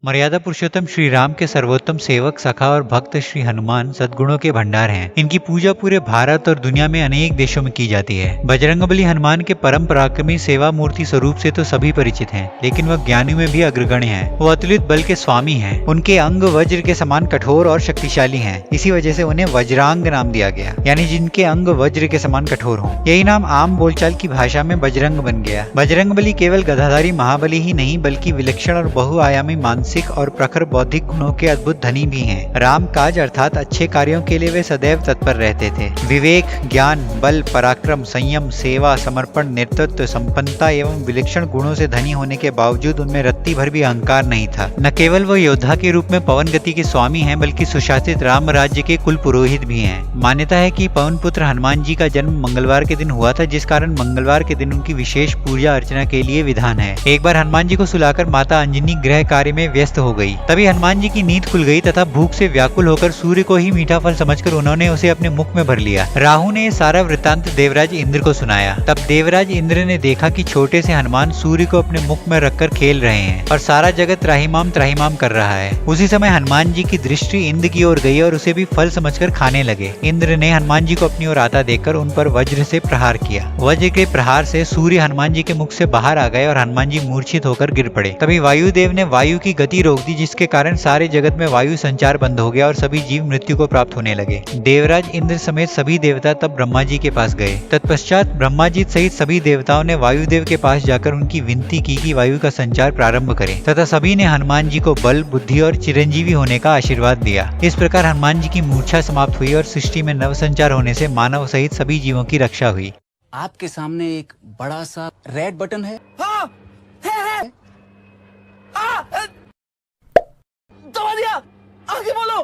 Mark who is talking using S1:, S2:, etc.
S1: मर्यादा पुरुषोत्तम श्री राम के सर्वोत्तम सेवक सखा और भक्त श्री हनुमान सद्गुणों के भंडार हैं। इनकी पूजा पूरे भारत और दुनिया में अनेक देशों में की जाती है। बजरंगबली हनुमान के परम पराक्रमी सेवा मूर्ति स्वरूप से तो सभी परिचित हैं, लेकिन वह ज्ञानियों में भी अग्रगण्य हैं। वो अतुलित बल के स्वामी हैं। उनके अंग वज्र के समान कठोर और शक्तिशाली हैं। इसी वजह से उन्हें वज्रांग नाम दिया गया, यानी जिनके अंग वज्र के समान कठोर हों। यही नाम आम बोलचाल की भाषा में बजरंग बन गया। बजरंगबली केवल गदाधारी महाबली ही नहीं, बल्कि विलक्षण और बहुआयामी मानसिक और प्रखर बौद्धिक गुणों के अद्भुत धनी भी हैं। राम काज अर्थात अच्छे कार्यों के लिए वे सदैव तत्पर रहते थे। विवेक, ज्ञान, बल, पराक्रम, संयम, सेवा, समर्पण, नेतृत्व, संपन्नता एवं विलक्षण गुणों से धनी होने के बावजूद उनमें रत्ती भर भी अहंकार नहीं था। न केवल वो योद्धा के रूप में पवन गति के स्वामी हैं, बल्कि सुशासित राम राज्य के कुल पुरोहित भी हैं। मान्यता है कि पवन पुत्र हनुमान जी का जन्म मंगलवार के दिन हुआ था, जिस कारण मंगलवार के दिन उनकी विशेष पूजा अर्चना के लिए विधान है। एक बार हनुमान जी को सुलाकर माता अंजनी गृह कार्य में व्यस्त हो गई। तभी हनुमान जी की नींद खुल गई तथा भूख से व्याकुल होकर सूर्य को ही मीठा फल समझकर उन्होंने उसे अपने मुख में भर लिया। राहु ने सारा वृतांत देवराज इंद्र को सुनाया। तब देवराज इंद्र ने देखा कि छोटे से हनुमान सूर्य को अपने मुख में रखकर खेल रहे हैं और सारा जगत त्राहिमाम त्राहिमाम कर रहा है। उसी समय हनुमान जी की दृष्टि इंद्र की ओर गई और उसे भी फल समझकर खाने लगे। इंद्र ने हनुमान जी को अपनी ओर आता देखकर उन पर वज्र से प्रहार किया। वज्र के प्रहार से सूर्य हनुमान जी के मुख से बाहर आ गए और हनुमान जी मूर्छित होकर गिर पड़े। तभी वायुदेव ने वायु की गति रोक दी, जिसके कारण सारे जगत में वायु संचार बंद हो गया और सभी जीव मृत्यु को प्राप्त होने लगे। देवराज इंद्र समेत सभी देवता तब ब्रह्मा जी के पास गए। तत्पश्चात ब्रह्मा जी सहित सभी देवताओं ने वायुदेव के पास जाकर उनकी विनती की कि वायु का संचार प्रारंभ करें, तथा सभी ने हनुमान जी को बल, बुद्धि और चिरंजीवी होने का आशीर्वाद दिया। इस प्रकार हनुमान जी की मूर्छा समाप्त हुई और सृष्टि में नव संचार होने से मानव सहित सभी जीवों की रक्षा हुई।
S2: आपके सामने एक बड़ा सा रेड बटन है। हाँ, है। दबा दिया, आगे बोलो।